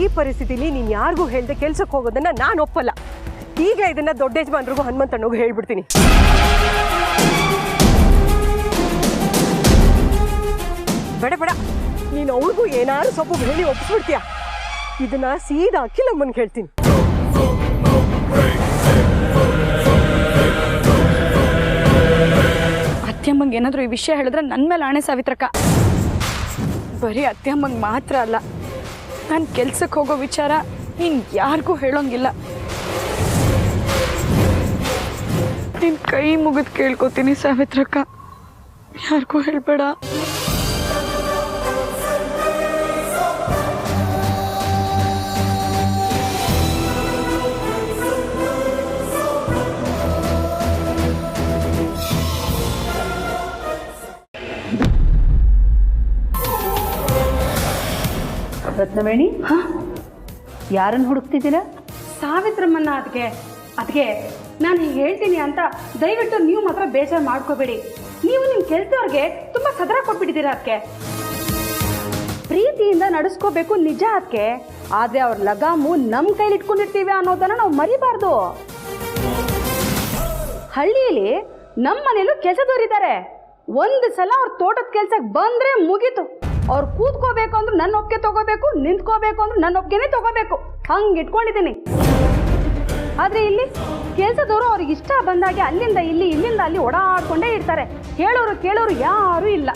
ಈ ಪರಿಸ್ಥಿತಿಲಿ ನೀನು ಯಾರಿಗೂ ಹೇಳ್ದೆ ಕೆಲ್ಸಕ್ಕೆ ಹೋಗೋದನ್ನ ನಾನು ಒಪ್ಪಲ್ಲ. ಈಗ ಇದನ್ನ ದೊಡ್ಡ ಯಜಮಾನ್ರಿಗೂ ಹನುಮಂತಣ್ಣಗೂ ಹೇಳ್ಬಿಡ್ತೀನಿ. ಬೇಡ ಬೇಡ, ನೀನು ಅವ್ರಿಗೂ ಏನಾದ್ರು ಸ್ವಲ್ಪ ಹೇಳಿ ಒಪ್ಪಿಸ್ಬಿಡ್ತೀಯ. ಇದನ್ನ ಸೀದಾ ಅಖಿಲಮ್ಮನ್ಗೆ ಹೇಳ್ತೀನಿ. ಅತ್ಯಮ್ಮಂಗೆ ಏನಾದರೂ ಈ ವಿಷಯ ಹೇಳಿದ್ರೆ ನನ್ನ ಮೇಲೆ ಆಣೆ ಸಾವಿತ್ರಕ್ಕ. ಬರೀ ಅತ್ಯಮ್ಮಂಗೆ ಮಾತ್ರ ಅಲ್ಲ, ನಾನು ಕೆಲ್ಸಕ್ಕೆ ಹೋಗೋ ವಿಚಾರ ನೀನು ಯಾರಿಗೂ ಹೇಳೋಂಗಿಲ್ಲ. ನಿನ್ನ ಕೈ ಮುಗಿದು ಕೇಳ್ಕೊತೀನಿ ಸಾವಿತ್ರಕ್ಕ, ಯಾರಿಗೂ ಹೇಳ್ಬೇಡ. ರತ್ನವೇಣಿ, ಯಾರನ್ನು ಹುಡುಕ್ತಿದ್ದೀರಾ? ಸಾವಿತ್ರಮ್ಮನ್ನ. ಅದಕ್ಕೆ ನಾನು ಹೀಗೆ ಹೇಳ್ತೀನಿ ಅಂತ ದಯವಿಟ್ಟು ನೀವು ಮಾತ್ರ ಬೇಜಾರು ಮಾಡ್ಕೋಬೇಡಿ. ನೀವು ನಿಮ್ಮ ಕೆಲಸದವ್ರಿಗೆ ತುಂಬ ಸದರ ಕೊಟ್ಬಿಟ್ಟಿದ್ದೀರಾ. ಅದಕ್ಕೆ ಪ್ರೀತಿಯಿಂದ ನಡೆಸ್ಕೋಬೇಕು ನಿಜ. ಅದಕ್ಕೆ ಆದರೆ ಅವ್ರ ಲಗಾಮು ನಮ್ಮ ಕೈಲಿ ಇಟ್ಕೊಂಡಿರ್ತೀವಿ ಅನ್ನೋದನ್ನು ನಾವು ಮರಿಬಾರ್ದು. ಹಳ್ಳಿಯಲ್ಲಿ ನಮ್ಮ ಮನೇಲೂ ಕೆಲಸದವರಿದ್ದಾರೆ. ಒಂದು ಸಲ ಅವ್ರ ತೋಟದ ಕೆಲ್ಸಕ್ಕೆ ಬಂದರೆ ಮುಗೀತು. ಅವ್ರು ಕೂತ್ಕೋಬೇಕು ಅಂದ್ರೆ ನನ್ನ ಒಪ್ಪಿಗೆ ತಗೋಬೇಕು, ನಿಂತ್ಕೋಬೇಕು ಅಂದ್ರೆ ನನ್ನ ಒಪ್ಪಿಗೆನೇ ತಗೋಬೇಕು. ಹಂಗೆ ಇಟ್ಕೊಂಡಿದ್ದೀನಿ. ಆದರೆ ಇಲ್ಲಿ ಕೆಲಸದವರು ಅವ್ರಿಗೆ ಇಷ್ಟ ಬಂದಾಗೆ ಅಲ್ಲಿಂದ ಇಲ್ಲಿ ಇಲ್ಲಿಂದ ಅಲ್ಲಿ ಓಡಾಡ್ಕೊಂಡೇ ಇರ್ತಾರೆ. ಕೇಳೋರು ಯಾರೂ ಇಲ್ಲ.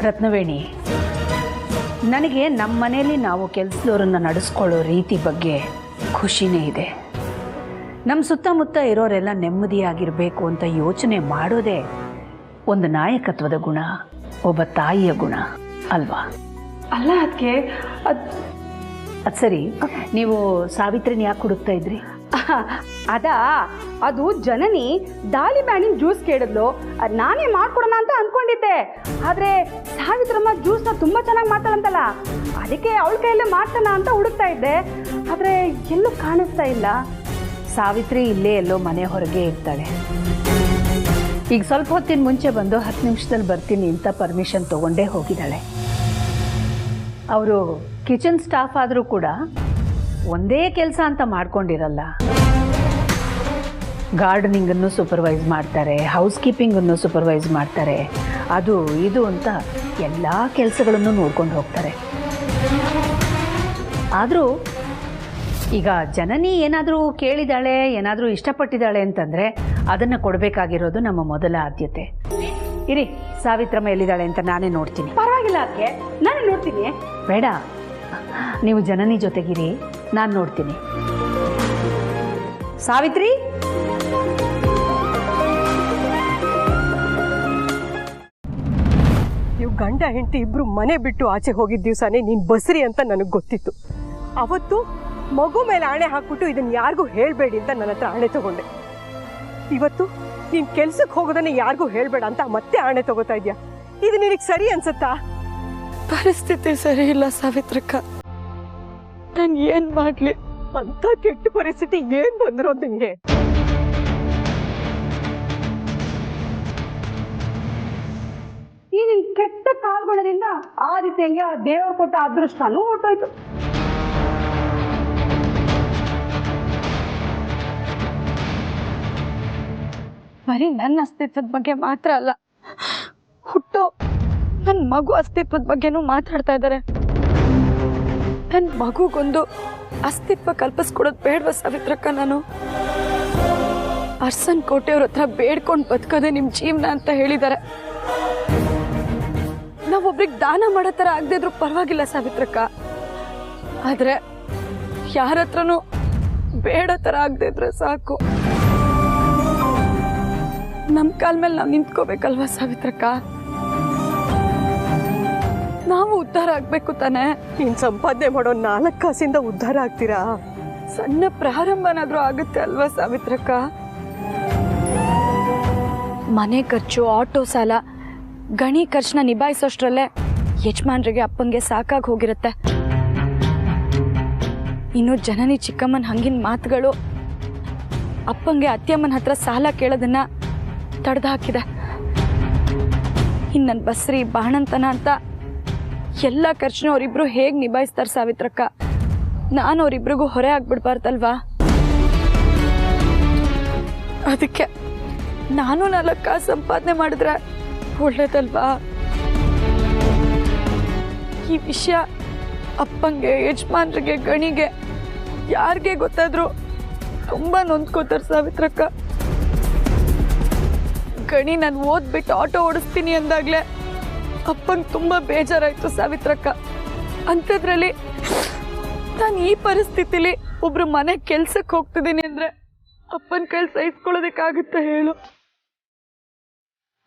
ರತ್ನವೇಣಿ, ನನಗೆ ನಮ್ಮ ಮನೆಯಲ್ಲಿ ನಾವು ಕೆಲಸದವರನ್ನು ನಡೆಸ್ಕೊಳ್ಳೋ ರೀತಿ ಬಗ್ಗೆ ಖುಷಿನೇ ಇದೆ. ನಮ್ಮ ಸುತ್ತಮುತ್ತ ಇರೋರೆಲ್ಲ ನೆಮ್ಮದಿಯಾಗಿರಬೇಕು ಅಂತ ಯೋಚನೆ ಮಾಡೋದೇ ಒಂದು ನಾಯಕತ್ವದ ಗುಣ, ಒಬ್ಬ ತಾಯಿಯ ಗುಣ ಅಲ್ವಾ? ಅಲ್ಲ ಅದಕ್ಕೆ ಅದು ಸರಿ, ನೀವು ಸಾವಿತ್ರಿನ ಯಾಕೆ ಹುಡುಕ್ತಾ ಇದ್ರಿ? ಅದು ಜನನಿ ದಾಳಿಂಬೆಹಣ್ಣಿನ ಜ್ಯೂಸ್ ಕೇಳಿದ್ಲು. ನಾನೇ ಮಾಡ್ಕೊಡೋಣ ಅಂತ ಅಂದ್ಕೊಂಡಿದ್ದೆ. ಆದರೆ ಸಾವಿತ್ರಮ್ಮ ಜ್ಯೂಸ್ನ ತುಂಬ ಚೆನ್ನಾಗಿ ಮಾಡ್ತಾಳಂತಲ್ಲ, ಅದಕ್ಕೆ ಅವಳ ಕೈಯಲ್ಲೇ ಮಾಡ್ತಾನ ಅಂತ ಹುಡುಕ್ತಾ ಇದ್ದೆ. ಆದರೆ ಎಲ್ಲೂ ಕಾಣಿಸ್ತಾ ಇಲ್ಲ. ಸಾವಿತ್ರಿ ಇಲ್ಲೇ ಎಲ್ಲೋ ಮನೆ ಹೊರಗೆ ಇರ್ತಾಳೆ. ಈಗ ಸ್ವಲ್ಪ ಹೊತ್ತಿನ ಮುಂಚೆ ಬಂದು 10 ನಿಮಿಷದಲ್ಲಿ ಬರ್ತೀನಿ ಅಂತ ಪರ್ಮಿಷನ್ ತಗೊಂಡೇ ಹೋಗಿದ್ದಾಳೆ. ಅವರು ಕಿಚನ್ ಸ್ಟಾಫ್ ಆದರೂ ಕೂಡ ಒಂದೇ ಕೆಲಸ ಅಂತ ಮಾಡ್ಕೊಂಡಿರಲ್ಲ. ಗಾರ್ಡನಿಂಗನ್ನು ಸೂಪರ್ವೈಸ್ ಮಾಡ್ತಾರೆ, ಹೌಸ್ ಕೀಪಿಂಗನ್ನು ಸೂಪರ್ವೈಸ್ ಮಾಡ್ತಾರೆ, ಅದು ಇದು ಅಂತ ಎಲ್ಲ ಕೆಲಸಗಳನ್ನು ನೋಡ್ಕೊಂಡು ಹೋಗ್ತಾರೆ. ಆದರೂ ಈಗ ಜನನಿ ಏನಾದರೂ ಕೇಳಿದಾಳೆ, ಏನಾದರೂ ಇಷ್ಟಪಟ್ಟಿದ್ದಾಳೆ ಅಂತಂದರೆ ಅದನ್ನು ಕೊಡಬೇಕಾಗಿರೋದು ನಮ್ಮ ಮೊದಲ ಆದ್ಯತೆ. ಇರಿ, ಸಾವಿತ್ರಮ್ಮ ಎಲ್ಲಿದ್ದಾಳೆ ಅಂತ ನಾನೇ ನೋಡ್ತೀನಿ. ಪರವಾಗಿಲ್ಲ ಅದಕ್ಕೆ, ನಾನೇ ನೋಡ್ತೀನಿ. ಬೇಡ, ನೀವು ಜನನಿ ಜೊತೆಗಿರಿ, ನಾನು ನೋಡ್ತೀನಿ. ಸಾವಿತ್ರಿ, ನೀವು ಗಂಡ ಹೆಂಡತಿ ಇಬ್ರು ಮನೆ ಬಿಟ್ಟು ಆಚೆ ಹೋಗಿದ್ದ ದಿವಸನೇ ನೀನು ಬಸ್ರಿ ಅಂತ ನನಗೆ ಗೊತ್ತಿತ್ತು. ಅವತ್ತು ಮಗು ಮೇಲೆ ಆಣೆ ಹಾಕ್ಬಿಟ್ಟು ಇದನ್ನ ಯಾರಿಗೂ ಹೇಳಬೇಡಿ ಅಂತ ನನ್ನ ಹತ್ರ ಆಣೆ ತಗೊಂಡೆ. ಇವತ್ತು ನೀನು ಕೆಲ್ಸಕ್ಕೆ ಹೋಗೋದನ್ನ ಯಾರಿಗೂ ಹೇಳಬೇಡ ಅಂತ ಮತ್ತೆ ಆಣೆ ತಗೋತಾ ಇದೆಯಾ? ಇದು ನಿನಗೆ ಸರಿ ಅನ್ಸುತ್ತಾ? ಪರಿಸ್ಥಿತಿ ಸರಿ ಇಲ್ಲ ಸಾವಿತ್ರಕ್ಕ, ನಾನು ಏನು ಮಾಡಲಿ? ಅಂತ ಕೆಟ್ಟ ಪರಿಸ್ಥಿತಿ ಏನ್ ಬಂದಿರೋ ನಿಂಗೆ? ಈ ನಿನ್ ಕೆಟ್ಟ ಕಾಲ್ಗೊಳದಿಂದ ಆದಿತ್ಯಂಗೆ ಆ ದೇವರು ಕೊಟ್ಟ ಅದೃಷ್ಟನೂ ಹೊಟ್ಟೋಯ್ತು. ಬರೀ ನನ್ನ ಅಸ್ತಿತ್ವದ ಬಗ್ಗೆ ಮಾತ್ರ ಅಲ್ಲ, ಹುಟ್ಟೋ ನನ್ನ ಮಗು ಅಸ್ತಿತ್ವದ ಬಗ್ಗೆನೂ ಮಾತಾಡ್ತಾ ಇದ್ದಾರೆ. ನನ್ನ ಮಗುಗೊಂದು ಅಸ್ತಿತ್ವ ಕಲ್ಪಿಸ್ಕೊಡೋದು ಬೇಡವಾ ಸಾವಿತ್ರಕ್ಕ? ನಾನು ಅರ್ಸನ್ ಕೋಟೆಯವ್ರ ಹತ್ರ ಬೇಡ್ಕೊಂಡು ಬದುಕೋದೆ ನಿಮ್ಮ ಜೀವನ ಅಂತ ಹೇಳಿದ್ದಾರೆ. ನಾವೊಬ್ರಿಗೆ ದಾನ ಮಾಡೋ ಥರ ಆಗದೆ ಇದ್ರೂ ಪರವಾಗಿಲ್ಲ ಸಾವಿತ್ರಕ್ಕ, ಆದರೆ ಯಾರ ಹತ್ರನೂ ಬೇಡ ಥರ ಆಗದೆ ಇದ್ರೆ ಸಾಕು. ನಮ್ಮ ಕಾಲ ಮೇಲೆ ನಾವು ನಿಂತ್ಕೋಬೇಕಲ್ವಾ ಸಾವಿತ್ರಕ್ಕ? ನಾವು ಉದ್ಧಾರ ಆಗ್ಬೇಕು ತಾನೆ. ನೀನ್ ಸಂಪಾದನೆ ಮಾಡೋ 4 ಕಾಸಿಂದ ಉದ್ಧಾರ ಆಗ್ತೀರಾ? ಸಣ್ಣ ಪ್ರಾರಂಭನಾದ್ರೂ ಆಗುತ್ತೆ ಅಲ್ವಾ ಸಾವಿತ್ರಕ್ಕ? ಮನೆ ಖರ್ಚು, ಆಟೋ ಸಾಲ, ಗಣಿ ಖರ್ಚನ್ನ ನಿಭಾಯಿಸೋಷ್ಟ್ರಲ್ಲೇ ಯಜಮಾನ್ರಿಗೆ ಅಪ್ಪಂಗೆ ಸಾಕಾಗಿ ಹೋಗಿರುತ್ತೆ. ಇನ್ನು ಜನನಿ ಚಿಕ್ಕಮ್ಮನ ಹಂಗಿನ ಮಾತುಗಳು ಅಪ್ಪಂಗೆ ಅತ್ಯಮ್ಮನ ಹತ್ರ ಸಾಲ ಕೇಳೋದನ್ನ ತಡೆದು ಹಾಕಿದೆ. ಇನ್ನು ನನ್ನ ಬಸ್ರಿ ಬಾಣಂತನ ಅಂತ ಎಲ್ಲ ಖರ್ಚು ಅವರಿಬ್ರು ಹೇಗೆ ನಿಭಾಯಿಸ್ತಾರೆ ಸಾವಿತ್ರಕ್ಕ? ನಾನು ಅವರಿಬ್ರಿಗೂ ಹೊರೆ ಆಗ್ಬಿಡ್ಬಾರ್ದಲ್ವಾ? ಅದಕ್ಕೆ ನಾನು 4 ಕಾಸು ಸಂಪಾದನೆ ಮಾಡಿದ್ರೆ ಒಳ್ಳೇದಲ್ವಾ? ಈ ವಿಷಯ ಅಪ್ಪಂಗೆ, ಯಜಮಾನ್ರಿಗೆ, ಗಣಿಗೆ ಯಾರಿಗೆ ಗೊತ್ತಾದ್ರು ತುಂಬಾ ನೊಂದ್ಕೋತಾರೆ ಸಾವಿತ್ರಕ್ಕ. ಗಣಿ ನಾನು ಓದ್ಬಿಟ್ಟು ಆಟೋ ಓಡಿಸ್ತೀನಿ ಅಂದಾಗ್ಲೇ ಅಪ್ಪಂಗೆ ತುಂಬಾ ಬೇಜಾರಾಯ್ತು ಸಾವಿತ್ರಕ್ಕ. ಅಂಥದ್ರಲ್ಲಿ ನಾನು ಈ ಪರಿಸ್ಥಿತಿಲಿ ಒಬ್ರು ಮನೆ ಕೆಲ್ಸಕ್ಕೆ ಹೋಗ್ತಿದ್ದೀನಿ ಅಂದ್ರೆ ಅಪ್ಪನ ಕೈಲಿ ಸಹಿಸ್ಕೊಳ್ಳೋದಕ್ಕಾಗುತ್ತೆ ಹೇಳು?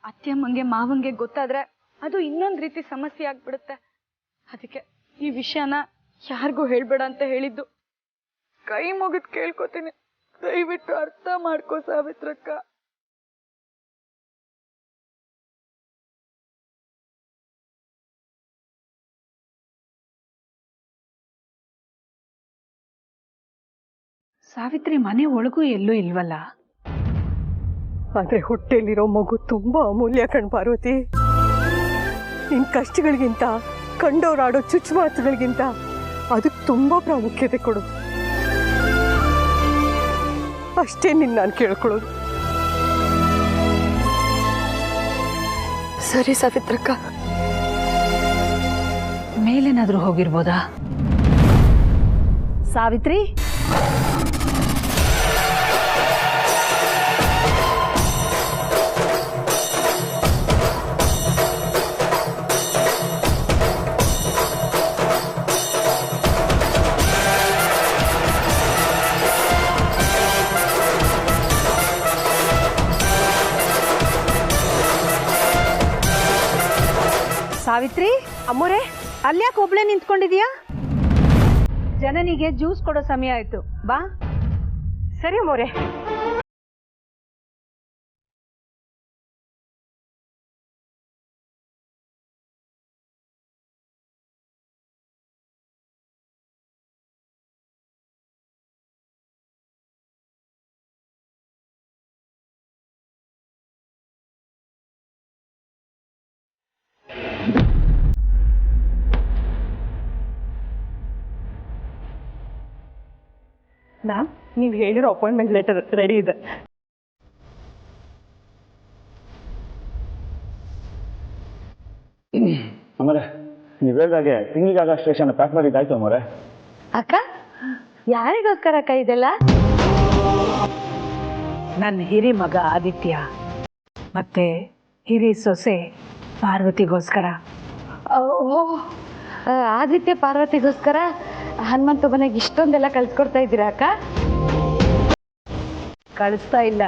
ಅತ್ತೆಮ್ಮಂಗೆ ಮಾವಂಗೆ ಗೊತ್ತಾದ್ರೆ ಅದು ಇನ್ನೊಂದು ರೀತಿ ಸಮಸ್ಯೆ ಆಗ್ಬಿಡುತ್ತೆ. ಅದಕ್ಕೆ ಈ ವಿಷಯನ ಯಾರಿಗೂ ಹೇಳ್ಬೇಡ ಅಂತ ಹೇಳಿದ್ದು. ಕೈ ಮುಗಿದ್ ಕೇಳ್ಕೊತೀನಿ, ದಯವಿಟ್ಟು ಅರ್ಥ ಮಾಡ್ಕೋ ಸಾವಿತ್ರಕ್ಕ. ಸಾವಿತ್ರಿ ಮನೆ ಒಳಗೂ ಎಲ್ಲೂ ಇಲ್ವಲ್ಲ? ಆದ್ರೆ ಹೊಟ್ಟೆಲಿರೋ ಮಗು ತುಂಬಾ ಅಮೂಲ್ಯ ಕಣ್ ಪಾರ್ವತಿ. ನಿನ್ ಕಷ್ಟಗಳಿಗಿಂತ, ಕಂಡೋರಾಡೋ ಚುಚ್ಚು ಮಾತುಗಳಿಗಿಂತ ಅದಕ್ಕೆ ತುಂಬಾ ಪ್ರಾಮುಖ್ಯತೆ ಕೊಡು. ಅಷ್ಟೇ ನಾನು ಕೇಳ್ಕೊಳ್ಳೋದು. ಸರಿ ಸಾವಿತ್ರಕ್ಕ. ಮೇಲೇನಾದ್ರೂ ಹೋಗಿರ್ಬೋದಾ? ಸಾವಿತ್ರಿ, ಸಾವಿತ್ರಿ, ಅಮ್ಮೋರೆ, ಅಲ್ಯಾಕೆ ಒಬ್ಳೆ ನಿಂತ್ಕೊಂಡಿದೀಯಾ? ಜನನಿಗೆ ಜ್ಯೂಸ್ ಕೊಡೋ ಸಮಯ ಆಯ್ತು, ಬಾ. ಸರಿ ಅಮ್ಮೋರೆ. ಮ್ಯಾಮ್, ನೀವು ಹೇಳಿರೋ ಅಪಾಯಿಂಟ್ಮೆಂಟ್ ಲೆಟರ್ ರೆಡಿ ಇದೆ. ಅಮ್ಮರೆ, ನೀವು ಹೇಳಿದಾಗೆ ತಿಂಗಳಿಗಾಗ ಸ್ಟೇಷನ್ ಪ್ಯಾಕ್ ಮಾಡಿದ್ದಾಯ್ತು ಅಮ್ಮರೆ. ಅಕ್ಕ, ಯಾರಿಗೋಸ್ಕರ ಅಕ್ಕ ಇದೆಲ್ಲ? ನನ್ನ ಹಿರಿ ಮಗ ಆದಿತ್ಯ ಮತ್ತೆ ಹಿರಿ ಸೊಸೆ ಪಾರ್ವತಿಗೋಸ್ಕರ. ಆದಿತ್ಯ ಪಾರ್ವತಿಗೋಸ್ಕರ ಹನುಮಂತ ಮನೆಗೆ ಇಷ್ಟೊಂದೆಲ್ಲ ಕಳ್ಸ್ಕೊಡ್ತಾ ಇದ್ದೀರಾ ಅಕ್ಕ? ಕಳಿಸ್ತಾ ಇಲ್ಲ,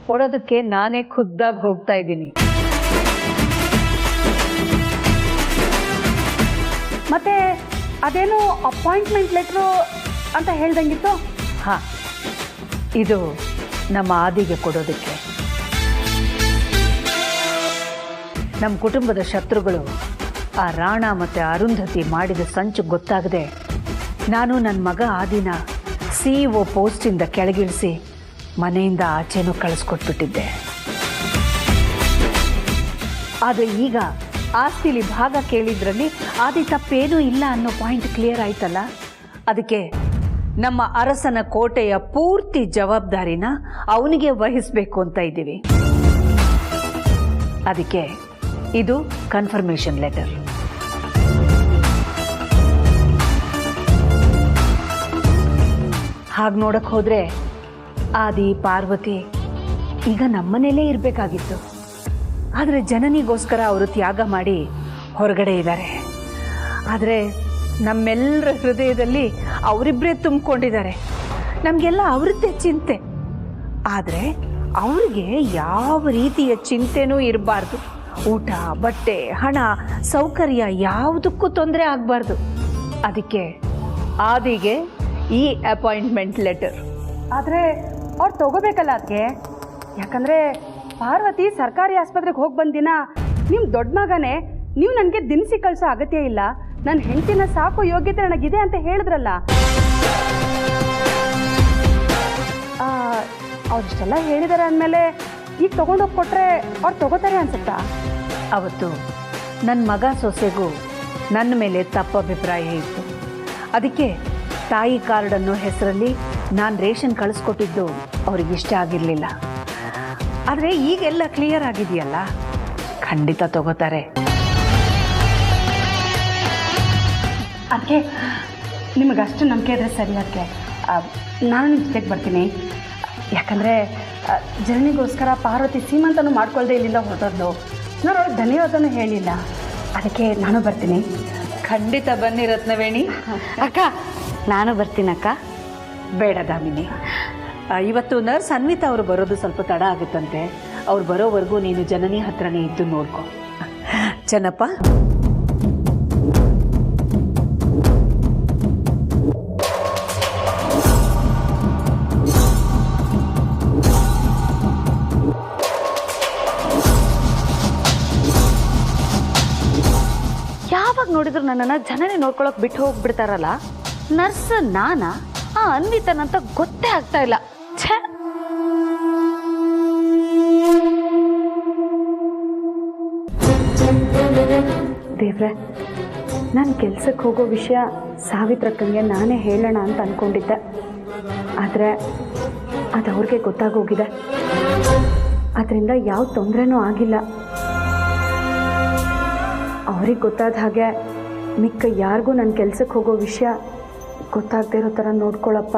ಕೊಡೋದಕ್ಕೆ ನಾನೇ ಖುದ್ದಾಗಿ ಹೋಗ್ತಾ ಇದ್ದೀನಿ. ಮತ್ತೆ ಅದೇನು ಅಪಾಯಿಂಟ್ಮೆಂಟ್ ಲೆಟ್ರು ಅಂತ ಹೇಳ್ದಂಗಿತ್ತು? ಹಾ, ಇದು ನಮ್ಮ ಆದಿಗೆ ಕೊಡೋದಕ್ಕೆ. ನಮ್ಮ ಕುಟುಂಬದ ಶತ್ರುಗಳು ಆ ರಾಣ ಮತ್ತು ಅರುಂಧತಿ ಮಾಡಿದ ಸಂಚು ಗೊತ್ತಾಗದೆ ನಾನು ನನ್ನ ಮಗ ಆದಿನ CEO ಪೋಸ್ಟಿಂದ ಕೆಳಗಿಳಿಸಿ ಮನೆಯಿಂದ ಆಚೆನೂ ಕಳಿಸ್ಕೊಟ್ಬಿಟ್ಟಿದ್ದೆ. ಆದರೆ ಈಗ ಆಸ್ತಿಲಿ ಭಾಗ ಕೇಳಿದ್ರಲ್ಲಿ ಆದಿ ತಪ್ಪೇನೂ ಇಲ್ಲ ಅನ್ನೋ ಪಾಯಿಂಟ್ ಕ್ಲಿಯರ್ ಆಯ್ತಲ್ಲ. ಅದಕ್ಕೆ ನಮ್ಮ ಅರಸನ ಕೋಟೆಯ ಪೂರ್ತಿ ಜವಾಬ್ದಾರಿನ ಅವನಿಗೆ ವಹಿಸಬೇಕು ಅಂತ ಇದ್ದೀವಿ. ಅದಕ್ಕೆ ಇದು ಕನ್ಫರ್ಮೇಷನ್ ಲೆಟರ್. ಹಾಗೆ ನೋಡಕ್ಕೆ ಹೋದರೆ ಆದಿ, ಪಾರ್ವತಿ ಈಗ ನಮ್ಮನೇಲೇ ಇರಬೇಕಾಗಿತ್ತು. ಆದರೆ ಜನನಿಗೋಸ್ಕರ ಅವರು ತ್ಯಾಗ ಮಾಡಿ ಹೊರಗಡೆ ಇದ್ದಾರೆ. ಆದರೆ ನಮ್ಮೆಲ್ಲರ ಹೃದಯದಲ್ಲಿ ಅವರಿಬ್ಬರೇ ತುಂಬಿಕೊಂಡಿದ್ದಾರೆ. ನಮಗೆಲ್ಲ ಅವ್ರದ್ದೇ ಚಿಂತೆ. ಆದರೆ ಅವ್ರಿಗೆ ಯಾವ ರೀತಿಯ ಚಿಂತೆನೂ ಇರಬಾರ್ದು. ಊಟ, ಬಟ್ಟೆ, ಹಣ, ಸೌಕರ್ಯ ಯಾವುದಕ್ಕೂ ತೊಂದರೆ ಆಗಬಾರ್ದು. ಅದಕ್ಕೆ ಆದಿಗೆ ಈ ಅಪಾಯಿಂಟ್ಮೆಂಟ್ ಲೆಟರ್. ಆದರೆ ಅವ್ರು ತಗೋಬೇಕಲ್ಲ ಅದಕ್ಕೆ. ಯಾಕಂದರೆ ಪಾರ್ವತಿ ಸರ್ಕಾರಿ ಆಸ್ಪತ್ರೆಗೆ ಹೋಗಿ ಬಂದಿನ ನಿಮ್ಮ ದೊಡ್ಡ ಮಗನೇ ನೀವು ನನಗೆ ದಿನಸಿ ಕಳಿಸೋ ಅಗತ್ಯ ಇಲ್ಲ, ನನ್ನ ಹೆಂಡತಿನ ಸಾಕೋ ಯೋಗ್ಯತೆ ನನಗಿದೆ ಅಂತ ಹೇಳಿದ್ರಲ್ಲ. ಅವ್ರಿಷ್ಟೆಲ್ಲ ಹೇಳಿದ್ದಾರೆ ಅಂದಮೇಲೆ ಈಗ ತೊಗೊಂಡೋಗಿ ಕೊಟ್ಟರೆ ಅವ್ರು ತಗೋತಾರೆ ಅನ್ಸುತ್ತಾ? ಅವತ್ತು ನನ್ನ ಮಗ ಸೊಸೆಗೂ ನನ್ನ ಮೇಲೆ ತಪ್ಪು ಅಭಿಪ್ರಾಯ ಇತ್ತು. ಅದಕ್ಕೆ ತಾಯಿ ಕಾರ್ಡ್ ಅನ್ನೋ ಹೆಸರಲ್ಲಿ ನಾನು ರೇಷನ್ ಕಳಿಸ್ಕೊಟ್ಟಿದ್ದು ಅವ್ರಿಗೆ ಇಷ್ಟ ಆಗಿರಲಿಲ್ಲ. ಆದರೆ ಈಗೆಲ್ಲ ಕ್ಲಿಯರ್ ಆಗಿದೆಯಲ್ಲ, ಖಂಡಿತ ತಗೋತಾರೆ. ಅದಕ್ಕೆ ನಿಮಗಷ್ಟು ನಂಬಿಕೆ ಇದ್ರೆ ಸರಿ. ಅದಕ್ಕೆ ನಾನು ನಿಮ್ಮ ಜೊತೆಗೆ ಬರ್ತೀನಿ. ಯಾಕಂದರೆ ಜರ್ನಿಗೋಸ್ಕರ ಪಾರ್ವತಿ ಸೀಮಂತನೂ ಮಾಡ್ಕೊಳ್ದೆ ಇಲ್ಲಿಂದ ಹೊರಟದ್ದು. ನಾನು ಅವ್ರಿಗೆ ಧನ್ಯವಾದನೂ ಹೇಳಿಲ್ಲ. ಅದಕ್ಕೆ ನಾನು ಬರ್ತೀನಿ. ಖಂಡಿತ ಬನ್ನಿ ರತ್ನವೇಣಿ. ಅಕ್ಕ ನಾನು ಬರ್ತೀನಿ ಅಕ್ಕ. ಬೇಡ ದಾಮಿನಿ, ಇವತ್ತು ನರ್ಸ್ ಅನ್ವಿತಾ ಅವರು ಬರೋದು ಸ್ವಲ್ಪ ತಡ ಆಗುತ್ತಂತೆ. ಅವ್ರು ಬರೋವರೆಗೂ ನೀನು ಜನನಿ ಹತ್ರನೇ ಇದ್ದು ನೋಡ್ಕೊ. ಚೆನ್ನಪ್ಪ, ಯಾವಾಗ ನೋಡಿದ್ರು ನನ್ನನ್ನು ಜನನೇ ನೋಡ್ಕೊಳಕ್ ಬಿಟ್ಟು ಹೋಗ್ಬಿಡ್ತಾರಲ್ಲ. ನರ್ಸ್ ನಾನಾ ಆ ಅನ್ವಿತನಂತ ಗೊತ್ತೇ ಆಗ್ತಾ ಇಲ್ಲ. ಛೇ, ದೇವ್ರೆ, ನಾನು ಕೆಲ್ಸಕ್ಕೆ ಹೋಗೋ ವಿಷಯ ಸಾವಿತ್ರಕ್ಕಂಗೆ ನಾನೇ ಹೇಳೋಣ ಅಂತ ಅಂದ್ಕೊಂಡಿದ್ದೆ. ಆದರೆ ಅದು ಅವ್ರಿಗೆ ಗೊತ್ತಾಗೋಗಿದೆ. ಅದರಿಂದ ಯಾವ ತೊಂದರೆನೂ ಆಗಿಲ್ಲ. ಅವ್ರಿಗೆ ಗೊತ್ತಾದ ಹಾಗೆ ಮಿಕ್ಕ ಯಾರಿಗೂ ನನ್ನ ಕೆಲ್ಸಕ್ಕೆ ಹೋಗೋ ವಿಷಯ ಗೊತ್ತಾಗದೇ ಇರೋ ಥರ ನೋಡ್ಕೊಳ್ಳಪ್ಪ.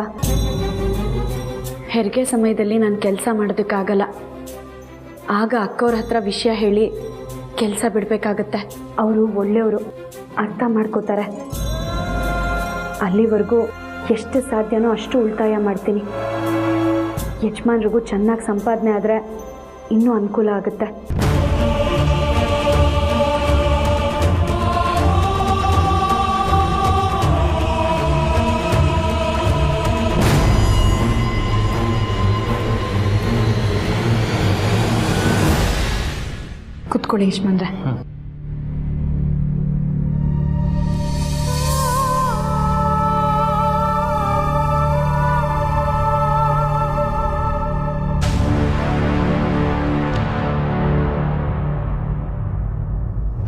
ಹೆರಿಗೆ ಸಮಯದಲ್ಲಿ ನಾನು ಕೆಲಸ ಮಾಡೋದಕ್ಕಾಗಲ್ಲ. ಆಗ ಅಕ್ಕವ್ರ ಹತ್ರ ವಿಷಯ ಹೇಳಿ ಕೆಲಸ ಬಿಡಬೇಕಾಗತ್ತೆ. ಅವರು ಒಳ್ಳೆಯವರು, ಅರ್ಥ ಮಾಡ್ಕೋತಾರೆ. ಅಲ್ಲಿವರೆಗೂ ಎಷ್ಟು ಸಾಧ್ಯನೋ ಅಷ್ಟು ಉಳಿತಾಯ ಮಾಡ್ತೀನಿ. ಯಜಮಾನ್ರಿಗೂ ಚೆನ್ನಾಗಿ ಸಂಪಾದನೆ ಆದರೆ ಇನ್ನೂ ಅನುಕೂಲ ಆಗುತ್ತೆ. ಕುತ್ಕೊಳ್ಳಿ ಯಜಮಾನ್ರೆ.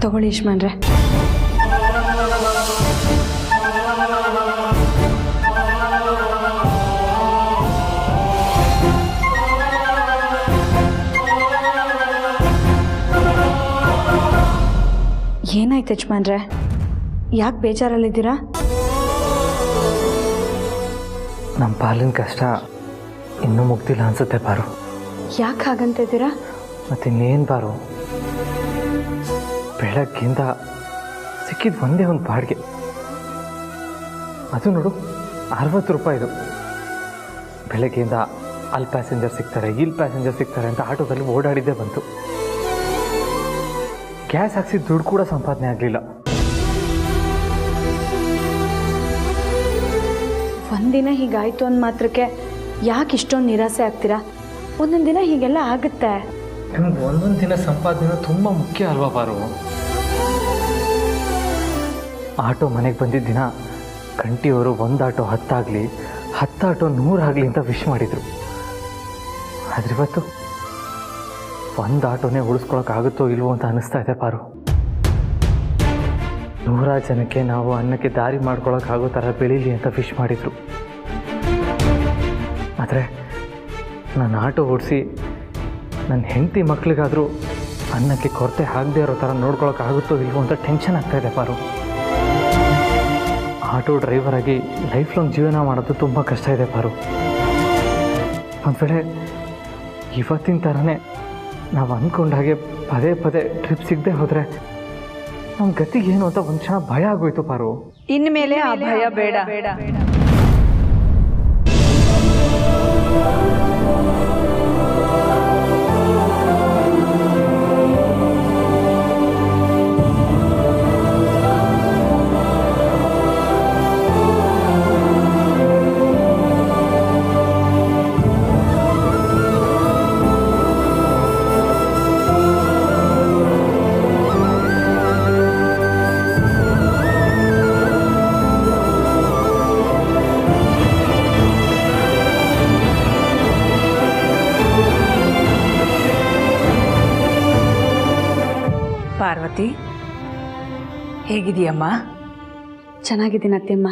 ತಗೊಳ್ಳಿ ಯಜಮಾನ್ರೆ. ಏನಾಯ್ತು ಯಜಮಾನ್ರೆ? ಯಾಕೆ ಬೇಜಾರಲ್ಲಿದ್ದೀರಾ? ನಮ್ಮ ಪಾಲಿನ ಕಷ್ಟ ಇನ್ನೂ ಮುಗ್ದಿಲ್ಲ ಅನ್ಸುತ್ತೆ ಪಾರು. ಯಾಕೆ ಹಾಗಂತಿದ್ದೀರಾ? ಮತ್ತಿನ್ನೇನು ಪಾರು, ಬೆಳಗ್ಗಿಂದ ಸಿಕ್ಕಿದ್ದು ಒಂದೇ ಒಂದು ಬಾಡಿಗೆ. ಅದು ನೋಡು 60 ರೂಪಾಯಿದು. ಬೆಳಗ್ಗೆಯಿಂದ ಅಲ್ಲಿ ಪ್ಯಾಸೆಂಜರ್ ಸಿಗ್ತಾರೆ, ಇಲ್ಲಿ ಪ್ಯಾಸೆಂಜರ್ ಸಿಗ್ತಾರೆ ಅಂತ ಆಟೋದಲ್ಲಿ ಓಡಾಡಿದ್ದೇ ಬಂತು. ಗ್ಯಾಸ್ ಹಾಕ್ಸಿದ ದುಡ್ಡು ಕೂಡ ಸಂಪಾದನೆ ಆಗಲಿಲ್ಲ. ಒಂದಿನ ಹೀಗಾಯ್ತು ಅಂದ ಮಾತ್ರಕ್ಕೆ ಯಾಕೆ ಇಷ್ಟೊಂದು ನಿರಾಸೆ ಆಗ್ತೀರಾ? ಒಂದೊಂದು ದಿನ ಹೀಗೆಲ್ಲ ಆಗುತ್ತೆ. ನಮ್ಗೆ ಒಂದೊಂದು ದಿನ ಸಂಪಾದನೆ ತುಂಬ ಮುಖ್ಯ ಅಲ್ವಾ ಪಾರು? ಆಟೋ ಮನೆಗೆ ಬಂದಿದ್ದ ದಿನ ಕಂಟಿಯವರು 1 ಆಟೋ 10 ಆಗಲಿ 10 ಆಟೋ 100 ಆಗಲಿ ಅಂತ ವಿಶ್ ಮಾಡಿದರು. ಆದರೆ ಇವತ್ತು 1 ಆಟೋನೇ ಉಳಿಸ್ಕೊಳಕ್ಕಾಗುತ್ತೋ ಇಲ್ವೋ ಅಂತ ಅನ್ನಿಸ್ತಾ ಇದೆ ಪಾರು. 100 ಜನಕ್ಕೆ ನಾವು ಅನ್ನಕ್ಕೆ ದಾರಿ ಮಾಡ್ಕೊಳಕ್ಕಾಗೋ ಥರ ಬೆಳೀಲಿ ಅಂತ ವಿಶ್ ಮಾಡಿದರು. ಆದರೆ ನಾನು ಆಟೋ ಓಡಿಸಿ ನನ್ನ ಹೆಂಡತಿ ಮಕ್ಳಿಗಾದರೂ ಅನ್ನಕ್ಕೆ ಕೊರತೆ ಆಗದೆ ಇರೋ ಥರ ನೋಡ್ಕೊಳಕ್ಕಾಗುತ್ತೋ ಇಲ್ವೋ ಅಂತ ಟೆನ್ಷನ್ ಆಗ್ತಾಯಿದೆ ಪಾರು. ಆಟೋ ಡ್ರೈವರ್ ಆಗಿ ಲೈಫ್ ಲಾಂಗ್ ಜೀವನ ಮಾಡೋದು ತುಂಬ ಕಷ್ಟ ಇದೆ ಪಾರು. ಒಂದು ವೇಳೆ ಇವತ್ತಿನ ಥರನೇ ನಾವು ಅಂದ್ಕೊಂಡ ಹಾಗೆ ಪದೇ ಪದೇ ಟ್ರಿಪ್ ಸಿಗದೆ ಹೋದರೆ ನಮ್ಮ ಗತಿಗೆ ಏನು ಅಂತ ಒಂದು ಕ್ಷಣ ಭಯ ಆಗೋಯ್ತು ಪಾರು. ಇನ್ಮೇಲೆ ಆ ಭಯ ಬೇಡ. ಪಾರ್ವತಿ, ಹೇಗಿದೆಯಮ್ಮ? ಚೆನ್ನಾಗಿದ್ದೀನಿ ಅತ್ತೆಮ್ಮ.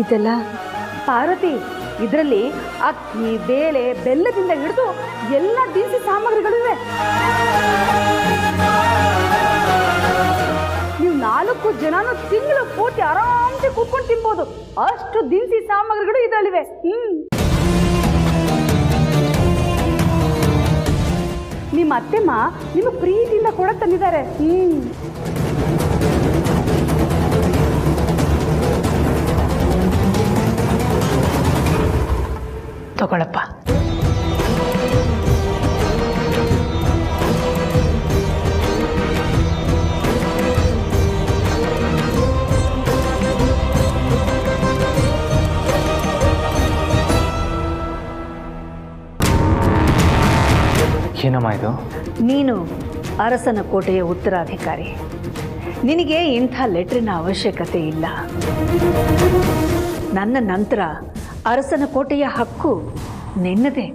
ಇದೆಲ್ಲ ಪಾರ್ವತಿ, ಇದರಲ್ಲಿ ಅಕ್ಕಿ, ಬೇಳೆ, ಬೆಲ್ಲದಿಂದ ಹಿಡಿದು ಎಲ್ಲ ದಿನಸಿ ಸಾಮಗ್ರಿಗಳಿವೆ. ನೀವು 4 ಜನನು ತಿಂಗಳು ಪೂರ್ತಿ ಆರಾಮ್ಸೆ ಕೂತ್ಕೊಂಡು ತಿನ್ಬೋದು. ಅಷ್ಟು ದಿನಸಿ ಸಾಮಗ್ರಿಗಳು ಇದರಲ್ಲಿವೆ. ನಿಮ್ಮ ಅತ್ತೆಮ್ಮ ನಿಮಗೆ ಪ್ರೀತಿಯಿಂದ ಕೂಡ ತಂದಿದ್ದಾರೆ. ತಗೊಳಪ್ಪ. ಏನಮ್ಮ ಇದು? ನೀನು ಅರಸನ ಕೋಟೆಯ ಉತ್ತರಾಧಿಕಾರಿ. ನಿನಗೆ ಇಂಥ ಲೆಟ್ರಿನ ಅವಶ್ಯಕತೆ ಇಲ್ಲ. ನನ್ನ ನಂತರ ಅರಸನ ಕೋಟೆಯ ಹಕ್ಕು ನಿನ್ನದೇ.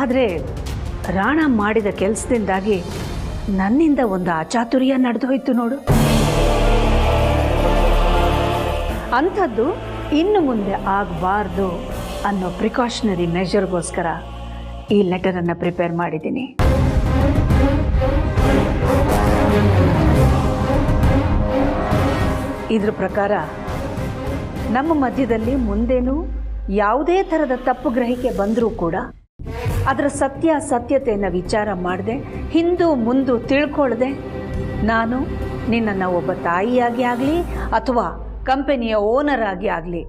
ಆದರೆ ರಾಣ ಮಾಡಿದ ಕೆಲಸದಿಂದಾಗಿ ನನ್ನಿಂದ ಒಂದು ಅಚಾತುರ್ಯ ನಡೆದು ಹೋಯ್ತು ನೋಡು. ಅಂಥದ್ದು ಇನ್ನು ಮುಂದೆ ಆಗಬಾರ್ದು ಅನ್ನೋ ಪ್ರಿಕಾಷನರಿ ಮೆಷರ್ಗೋಸ್ಕರ ಈ ಲೆಟರನ್ನು ಪ್ರಿಪೇರ್ ಮಾಡಿದ್ದೀನಿ. ಇದ್ರ ಪ್ರಕಾರ ನಮ್ಮ ಮಧ್ಯದಲ್ಲಿ ಮುಂದೇನೂ ಯಾವುದೇ ಥರದ ತಪ್ಪು ಗ್ರಹಿಕೆ ಬಂದರೂ ಕೂಡ ಅದರ ಸತ್ಯತೆಯನ್ನು ವಿಚಾರ ಮಾಡದೆ ಹಿಂದೂ ಮುಂದು ತಿಳ್ಕೊಳ್ಳದೆ ನಾನು ನಿನ್ನನ್ನು ಒಬ್ಬ ತಾಯಿಯಾಗಿ ಆಗಲಿ ಅಥವಾ ಕಂಪನಿಯ ಓನರ್ ಆಗಿ ಆಗಲಿ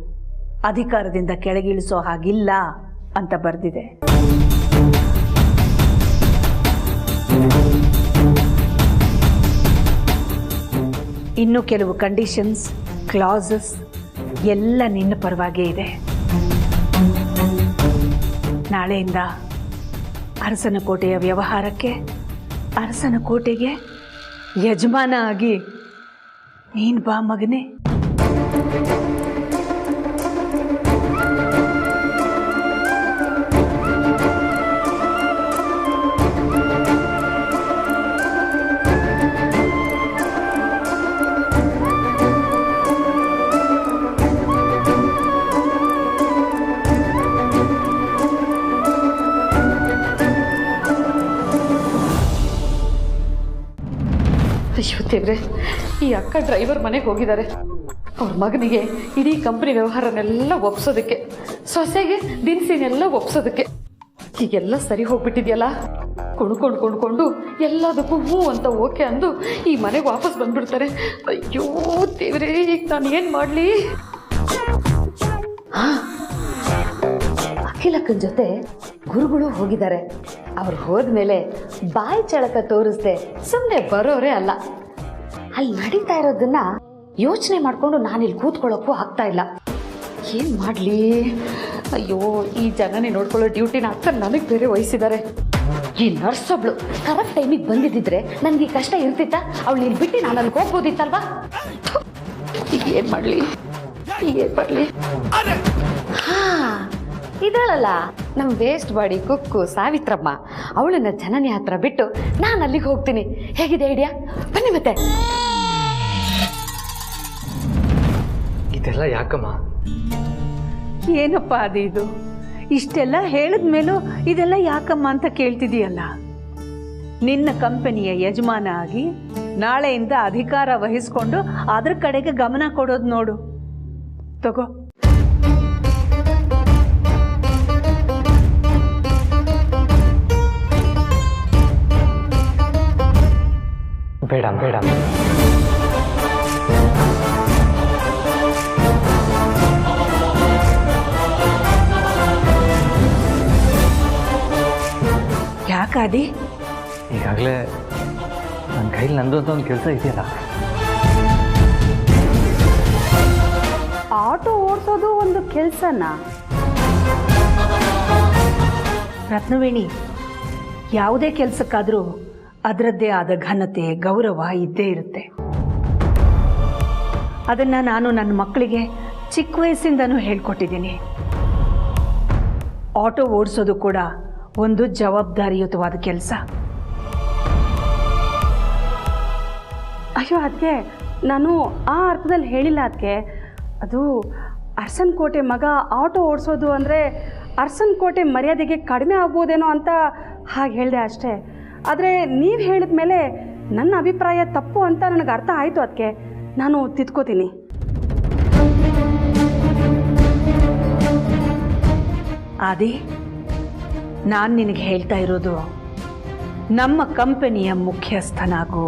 ಅಧಿಕಾರದಿಂದ ಕೆಳಗಿಳಿಸೋ ಹಾಗಿಲ್ಲ ಅಂತ ಬರೆದಿದೆ. ಇನ್ನು ಕೆಲವು ಕಂಡೀಷನ್ಸ್, ಕ್ಲಾಸಸ್ ಎಲ್ಲ ನಿನ್ನ ಪರವಾಗೇ ಇದೆ. ನಾಳೆಯಿಂದ ಅರಸನ ಕೋಟೆಯ ವ್ಯವಹಾರಕ್ಕೆ, ಅರಸನ ಕೋಟೆಗೆ ಯಜಮಾನ ಆಗಿ ನೀನು ಬಾ ಮಗನೇ. ಅಯ್ಯೋ ದೇವ್ರೆ, ಈ ಅಕ್ಕ ಡ್ರೈವರ್ ಮನೆಗೆ ಹೋಗಿದ್ದಾರೆ. ಅವ್ರ ಮಗನಿಗೆ ಇಡೀ ಕಂಪನಿ ವ್ಯವಹಾರನೆಲ್ಲ ಒಪ್ಸೋದಕ್ಕೆ, ಸೊಸೆಗೆ ದಿನಸಿನೆಲ್ಲ ಒಪ್ಸೋದಕ್ಕೆ. ಹೀಗೆಲ್ಲ ಸರಿ ಹೋಗ್ಬಿಟ್ಟಿದೆಯಲ್ಲ. ಕುಣ್ಕೊಂಡು ಎಲ್ಲದಕ್ಕೂ ಹ್ಞೂ ಅಂತ ಓಕೆ ಅಂದು ಈ ಮನೆಗೆ ವಾಪಸ್ ಬಂದ್ಬಿಡ್ತಾರೆ. ಅಯ್ಯೋ ದೇವ್ರೆ, ಈಗ ನಾನು ಏನು ಮಾಡಲಿ? ಅಖಿಲಕ್ಕನ ಜೊತೆ ಗುರುಗಳು ಹೋಗಿದ್ದಾರೆ. ಅವ್ರು ಹೋದ್ಮೇಲೆ ಬಾಯಿ ಚಳಕ ತೋರಿಸ್ದೆ ಸುಮ್ಮನೆ ಬರೋರೇ ಅಲ್ಲ. ಅಲ್ಲಿ ನಡೀತಾ ಇರೋದನ್ನ ಯೋಚನೆ ಮಾಡಿಕೊಂಡು ನಾನಿಲ್ಲಿ ಕೂತ್ಕೊಳ್ಳೋಕ್ಕೂ ಆಗ್ತಾ ಇಲ್ಲ. ಏನು ಮಾಡಲಿ? ಅಯ್ಯೋ, ಈ ಜನನೇ ನೋಡ್ಕೊಳ್ಳೋ ಡ್ಯೂಟಿನ ಅಕ್ಕ ನನಗೆ ಬೇರೆ ವಹಿಸಿದ್ದಾರೆ. ಈ ನರ್ಸ್ ಒಬ್ಳು ಕರೆಕ್ಟ್ ಟೈಮಿಗೆ ಬಂದಿದ್ದಿದ್ರೆ ನನಗೆ ಈ ಕಷ್ಟ ಇರ್ತಿತ್ತ? ಅವಳು ಇಲ್ಲಿ ಬಿಟ್ಟು ನಾನು ಅಲ್ಲಿಗೆ ಹೋಗ್ಬೋದಿತ್ತಲ್ವಾ? ಈಗ ಏನು ಮಾಡಲಿ? ಇದಳಲ್ಲ ನಮ್ಮ ವೇಸ್ಟ್ ಬಾಡಿ ಕುಕ್ಕು ಸಾವಿತ್ರಮ್ಮ, ಅವಳನ್ನ ಜನನಿ ಹತ್ರ ಬಿಟ್ಟು ನಾನು ಅಲ್ಲಿಗೆ ಹೋಗ್ತೀನಿ. ಹೇಗಿದೆ ಐಡಿಯಾ? ಬನ್ನಿ ಮತ್ತೆ. ಇದೆಲ್ಲ ಯಾಕಮ್ಮ? ಏನಪ್ಪ ಇದು? ಇಷ್ಟೆಲ್ಲ ಹೇಳಿದ ಮೇಲೂ ಇದೆಲ್ಲ ಯಾಕಮ್ಮ ಅಂತ ಕೇಳ್ತಿದೀಯಲ್ಲ. ನಿನ್ನ ಕಂಪನಿಯ ಯಜಮಾನ ಆಗಿ ನಾಳೆಯಿಂದ ಅಧಿಕಾರ ವಹಿಸ್ಕೊಂಡು ಅದ್ರ ಕಡೆಗೆ ಗಮನ ಕೊಡೋದು ನೋಡು. ತಗೋ. ಬೇಡ ಬೇಡ, ಯಾಕಾದಿ? ಈಗಾಗಲೇ ನನ್ನ ಕೈಲಿ ನಂದು ಅಂತ ಒಂದು ಕೆಲಸ ಇದೆಯಲ್ಲ. ಆಟೋ ಓಡಿಸೋದು ಒಂದು ಕೆಲಸನ? ರತ್ನವೇಣಿ, ಯಾವುದೇ ಕೆಲಸಕ್ಕಾದರೂ ಅದರದ್ದೇ ಆದ ಘನತೆ, ಗೌರವ ಇದ್ದೇ ಇರುತ್ತೆ. ಅದನ್ನು ನಾನು ನನ್ನ ಮಕ್ಕಳಿಗೆ ಚಿಕ್ಕ ವಯಸ್ಸಿಂದನೂ ಹೇಳ್ಕೊಟ್ಟಿದ್ದೀನಿ. ಆಟೋ ಓಡಿಸೋದು ಕೂಡ ಒಂದು ಜವಾಬ್ದಾರಿಯುತವಾದ ಕೆಲಸ. ಅಯ್ಯೋ ಅದಕ್ಕೆ ನಾನು ಆ ಅರ್ಥದಲ್ಲಿ ಹೇಳಿಲ್ಲ. ಅದಕ್ಕೆ ಅದು ಅರಸನ ಕೋಟೆ ಮಗ ಆಟೋ ಓಡಿಸೋದು ಅಂದರೆ ಅರಸನ ಕೋಟೆ ಮರ್ಯಾದೆಗೆ ಕಡಿಮೆ ಆಗ್ಬೋದೇನೋ ಅಂತ ಹಾಗೆ ಹೇಳಿದೆ ಅಷ್ಟೇ. ಆದರೆ ನೀವು ಹೇಳಿದ ಮೇಲೆ ನನ್ನ ಅಭಿಪ್ರಾಯ ತಪ್ಪು ಅಂತ ನನಗೆ ಅರ್ಥ ಆಯಿತು. ಅದಕ್ಕೆ ನಾನು ತಿದ್ಕೋತೀನಿ. ಆದಿ, ನಾನು ನಿನಗೆ ಹೇಳ್ತಾ ಇರೋದು ನಮ್ಮ ಕಂಪನಿಯ ಮುಖ್ಯಸ್ಥನಾಗು,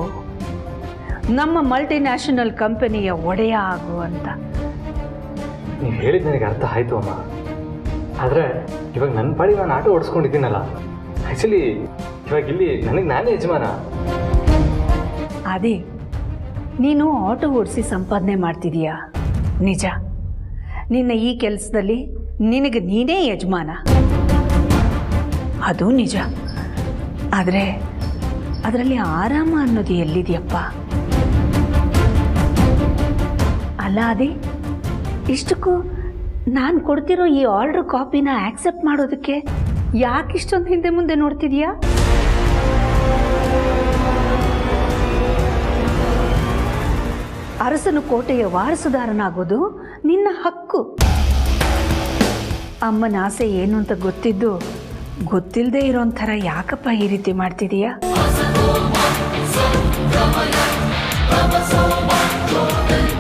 ನಮ್ಮ ಮಲ್ಟಿನ್ಯಾಷನಲ್ ಕಂಪನಿಯ ಒಡೆಯ ಆಗು ಅಂತ. ನೀವು ಹೇಳಿದ ನನಗೆ ಅರ್ಥ ಆಯಿತು ಅಮ್ಮ. ಆದರೆ ಇವಾಗ ನನ್ನ ಪಾಡಿ ನಾನು ಆಟೋ ಓಡಿಸ್ಕೊಂಡಿದ್ದೀನಲ್ಲ, ಆ್ಯಕ್ಚುಲಿ ಇವಾಗ ಇಲ್ಲಿ ನನಗೆ ನಾನೇ ಯಜಮಾನ. ಆದಿ, ನೀನು ಆಟೋ ಓಡಿಸಿ ಸಂಪಾದನೆ ಮಾಡ್ತಿದೀಯಾ ನಿಜ. ನಿನ್ನ ಈ ಕೆಲಸದಲ್ಲಿ ನಿನಗೆ ನೀನೇ ಯಜಮಾನ, ಅದು ನಿಜ. ಆದರೆ ಅದರಲ್ಲಿ ಆರಾಮ ಅನ್ನೋದು ಎಲ್ಲಿದೆಯಪ್ಪ? ಅಲ್ಲ ಆದಿ, ಇಷ್ಟಕ್ಕೂ ನಾನು ಕೊಡ್ತಿರೋ ಈ ಆರ್ಡರ್ ಕಾಪಿನ ಆಕ್ಸೆಪ್ಟ್ ಮಾಡೋದಕ್ಕೆ ಯಾಕೆ ಇಷ್ಟೊಂದು ಹಿಂದೆ ಮುಂದೆ ನೋಡ್ತಿದೀಯಾ? ಅರಸನು ಕೋಟೆಯ ವಾರಸುದಾರನಾಗೋದು ನಿನ್ನ ಹಕ್ಕು. ಅಮ್ಮನ ಆಸೆ ಏನು ಅಂತ ಗೊತ್ತಿದ್ದು ಗೊತ್ತಿಲ್ಲದೆ ಇರೋನ್ ಥರ ಯಾಕಪ್ಪ ಈ ರೀತಿ ಮಾಡ್ತಿದೀಯಾ? Tama